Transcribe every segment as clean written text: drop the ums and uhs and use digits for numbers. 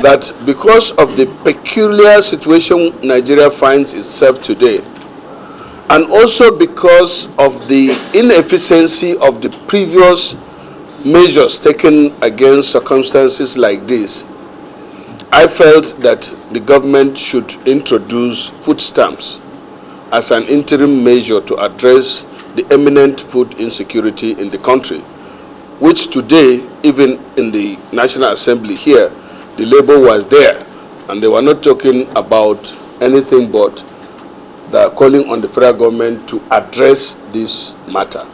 that because of the peculiar situation Nigeria finds itself today, and also because of the inefficiency of the previous measures taken against circumstances like this, I felt that the government should introduce food stamps as an interim measure to address the imminent food insecurity in the country, which today, even in the National Assembly here, the labor was there, and they were not talking about anything but they are calling on the federal government to address this matter.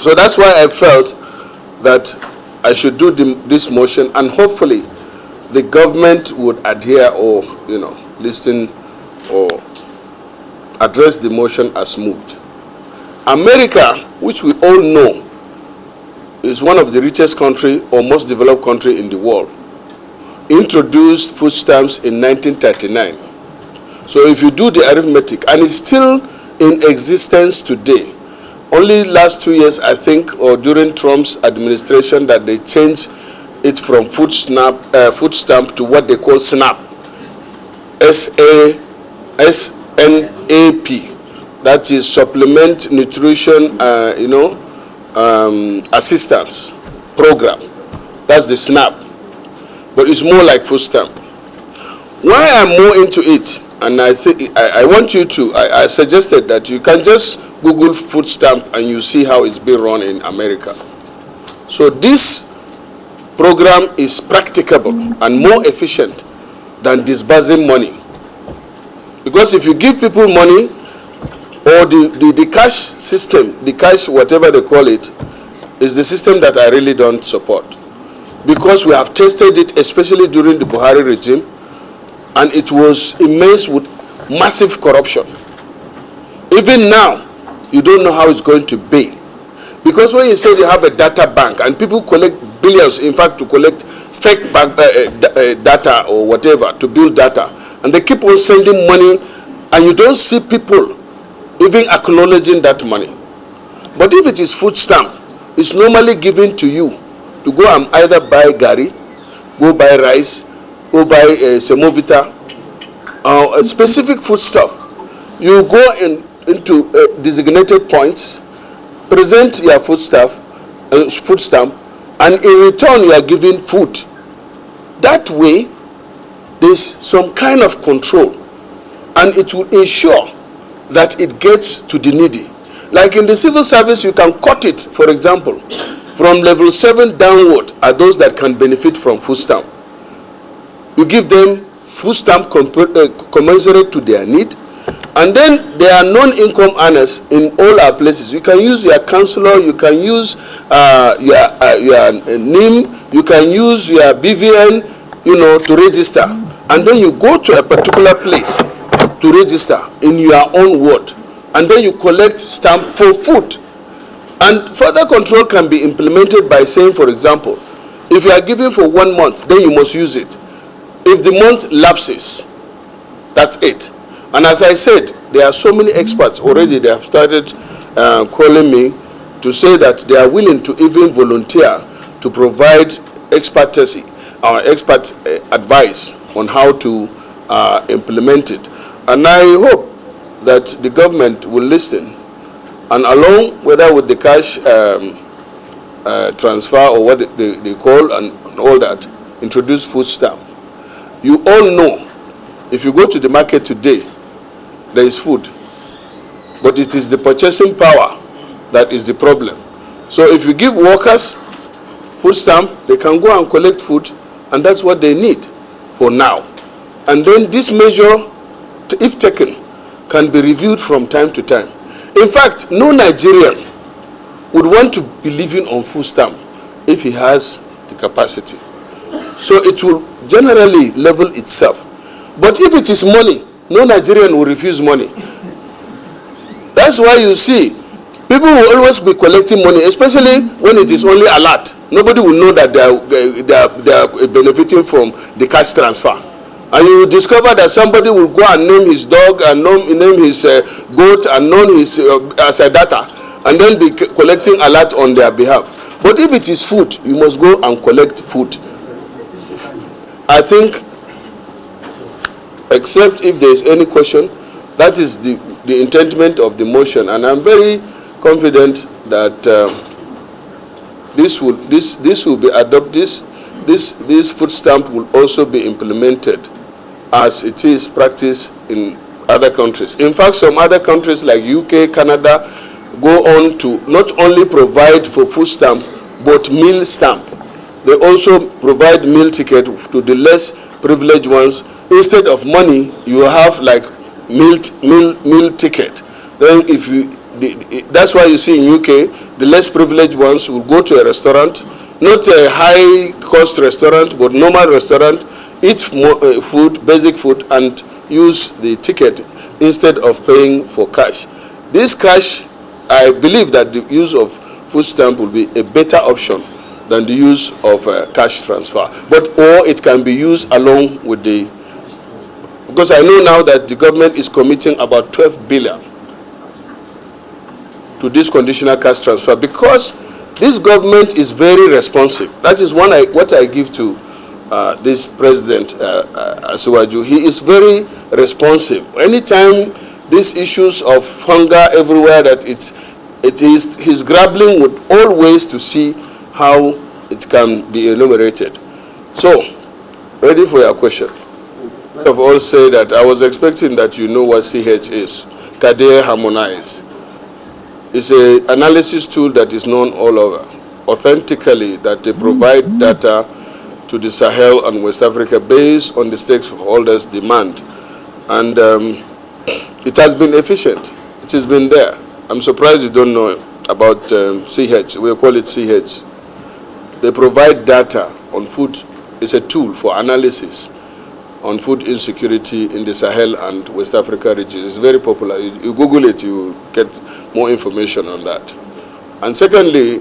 So that's why I felt that I should do this motion, and hopefully the government would adhere or, listen or address the motion as moved. America, which we all know is one of the richest country or most developed country in the world, introduced food stamps in 1939. So if you do the arithmetic, and it's still in existence today. Only last 2 years, I think, or during Trump's administration, that they changed it from food stamp to what they call SNAP, S-A-S-N-A-P. That is Supplement Nutrition, Assistance Program. That's the SNAP, but it's more like food stamp. Why I'm more into it, and I think I want you to, I suggested that you can just Google food stamp and you see how it's being run in America. So this program is practicable and more efficient than disbursing money. Because if you give people money, or the cash system, the cash whatever they call it, is the system that I really don't support. Because we have tested it, especially during the Buhari regime, and it was immense with massive corruption. Even now, you don't know how it's going to be. Because when you say you have a data bank and people collect billions, in fact, to collect fake data or whatever, to build data, and they keep on sending money, and you don't see people even acknowledging that money. But if it is food stamp, it's normally given to you to go and either buy gari, go buy rice, go buy semovita, a specific food stuff. You go into designated points, present your food stamp, and in return you are given food. That way, there's some kind of control, and it will ensure that it gets to the needy. Like in the civil service, you can cut it, for example, from level 7 downward are those that can benefit from food stamp. You give them food stamp commensurate to their need, and then there are non-income earners in all our places. You can use your counselor, you can use your NIM, you can use your BVN, to register, and then you go to a particular place to register in your own ward, and then you collect stamp for food. And further control can be implemented by saying, for example, if you are giving for 1 month, then you must use it. If the month lapses, that's it. And as I said, there are so many experts already, they have started calling me to say that they are willing to even volunteer to provide expert advice on how to implement it. And I hope that the government will listen, and along, whether with the cash transfer or what they call and all that, introduce food stamp. You all know, if you go to the market today, there is food, but it is the purchasing power that is the problem. So if you give workers food stamp, they can go and collect food, and that's what they need for now. And then this measure, if taken, can be reviewed from time to time. In fact, no Nigerian would want to be living on food stamp if he has the capacity. So it will generally level itself. But if it is money, no Nigerian will refuse money. That's why you see, people will always be collecting money, especially when it is only alert. Nobody will know that they are benefiting from the cash transfer. And you will discover that somebody will go and name his dog and name his goat and name his as a data, and then be collecting alert on their behalf. But if it is food, you must go and collect food. I think, except if there is any question, that is the intendment of the motion, and I'm very confident that this will be adopted. This food stamp will also be implemented as it is practiced in other countries. In fact, some other countries like UK, Canada, go on to not only provide for food stamp, but meal stamp. They also provide meal ticket to the less privileged ones. Instead of money, you have like meal ticket. Then if you, that's why you see in UK, the less privileged ones will go to a restaurant, not a high-cost restaurant, but normal restaurant, eat food, basic food, and use the ticket instead of paying for cash. This cash, I believe that the use of food stamp will be a better option than the use of cash transfer. Or it can be used along with the, because I know now that the government is committing about 12 billion to this conditional cash transfer, because this government is very responsive. That is what I give to this president, Asiwaju. He is very responsive. Anytime these issues of hunger everywhere, that he's grappling with all ways to see how it can be enumerated. So, ready for your question. First of all, say that I was expecting that you know what CH is. Kadir Harmonize. It's an analysis tool that is known all over, authentically, that they provide data to the Sahel and West Africa based on the stakeholders' demand. And it has been efficient. It has been there. I'm surprised you don't know about CH. We call it CH. They provide data on food. It's a tool for analysis on food insecurity in the Sahel and West Africa region. It's very popular. You Google it, you get more information on that. And secondly,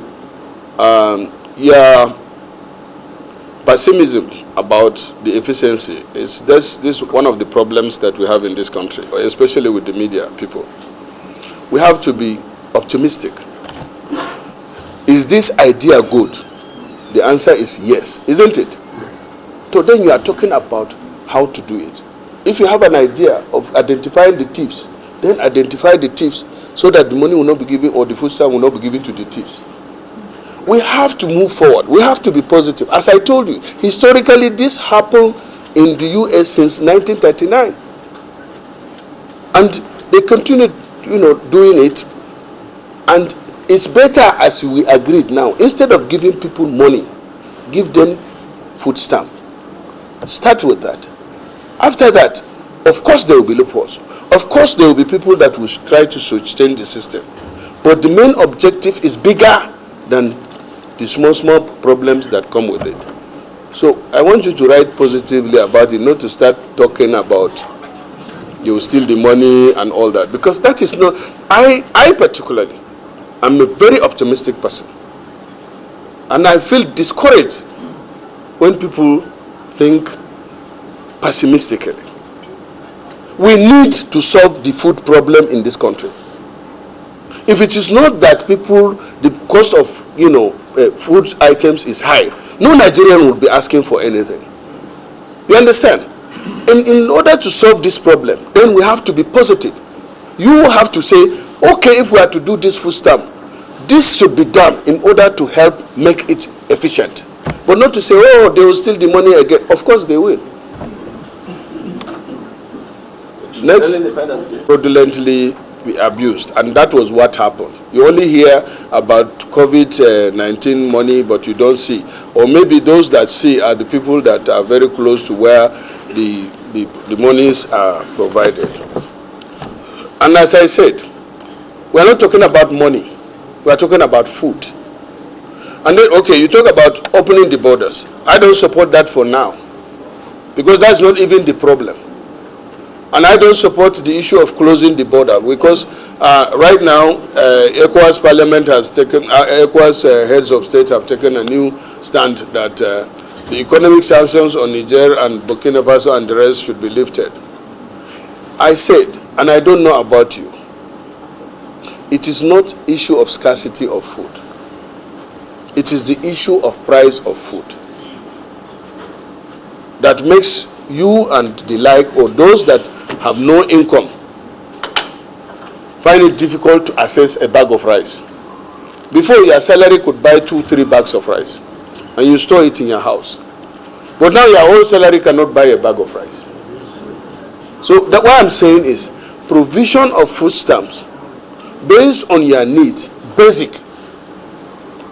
pessimism about the efficiency is this one of the problems that we have in this country, especially with the media people. We have to be optimistic. Is this idea good? The answer is yes, isn't it? So then you are talking about how to do it. If you have an idea of identifying the thieves, then identify the thieves so that the money will not be given, or the food stamp will not be given to the thieves. We have to move forward. We have to be positive. As I told you, historically this happened in the US since 1939. And they continued, doing it. And it's better, as we agreed now, instead of giving people money, give them food stamp. Start with that. After that, of course there will be loopholes. Of course there will be people that will try to sustain the system. But the main objective is bigger than the small problems that come with it. So I want you to write positively about it, not to start talking about you will steal the money and all that, because that is not. I particularly am a very optimistic person, and I feel discouraged when people think pessimistically. We need to solve the food problem in this country. If it is not that people, the cost of food items is high, no Nigerian would be asking for anything. You understand? And in order to solve this problem, then we have to be positive. You have to say, okay, if we are to do this food stamp, this should be done in order to help make it efficient. But not to say, oh, they will steal the money again. Of course they will. Next, fraudulently be abused, and that was what happened. You only hear about COVID-19 money, but you don't see. Or maybe those that see are the people that are very close to where the monies are provided. And as I said, we're not talking about money. We're talking about food. And then, okay, you talk about opening the borders. I don't support that for now, because that's not even the problem. And I don't support the issue of closing the border, because right now, ECOWAS Parliament has taken, ECOWAS heads of state have taken a new stand that the economic sanctions on Niger and Burkina Faso and the rest should be lifted. I said, and I don't know about you, it is not issue of scarcity of food. It is the issue of price of food. that makes you and the like, or those that have no income, find it difficult to access a bag of rice? Before, your salary could buy 2-3 bags of rice, and you store it in your house. But now your whole salary cannot buy a bag of rice. So what I'm saying is, provision of food stamps based on your needs, basic,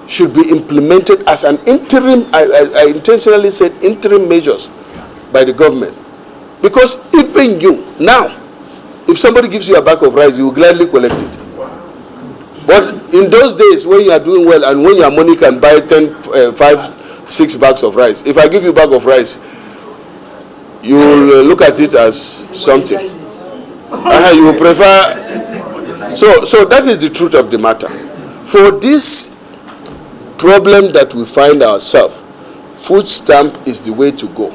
should be implemented as an interim. I intentionally said interim measures by the government, because even you now, if somebody gives you a bag of rice, you will gladly collect it. But in those days when you are doing well and when your money can buy 5-6 bags of rice, if I give you a bag of rice, you will look at it as something. You will prefer. So that is the truth of the matter. For this problem that we find ourselves, food stamp is the way to go.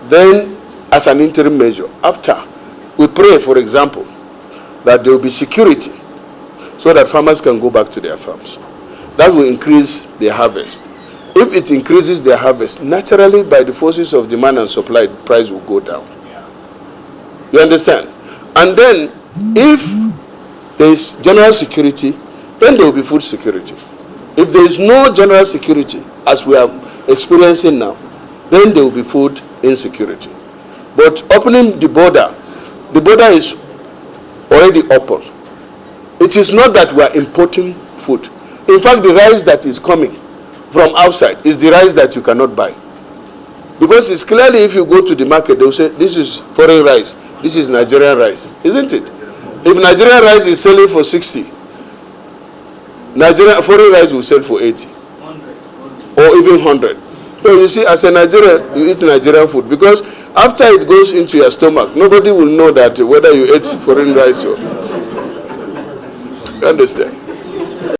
Then, as an interim measure, after, we pray, for example, that there will be security so that farmers can go back to their farms. That will increase their harvest. If it increases their harvest, naturally, by the forces of demand and supply, the price will go down. You understand? And then, if there is general security, then there will be food security. If there is no general security, as we are experiencing now, then there will be food insecurity. But opening the border is already open. It is not that we are importing food. In fact, the rice that is coming from outside is the rice that you cannot buy. Because it's clearly, if you go to the market, they will say, this is foreign rice, this is Nigerian rice, isn't it? If Nigerian rice is selling for 60, foreign rice will sell for 80, 100. Or even 100. So you see, as a Nigerian, you eat Nigerian food, because after it goes into your stomach, nobody will know that whether you ate foreign rice or. You understand?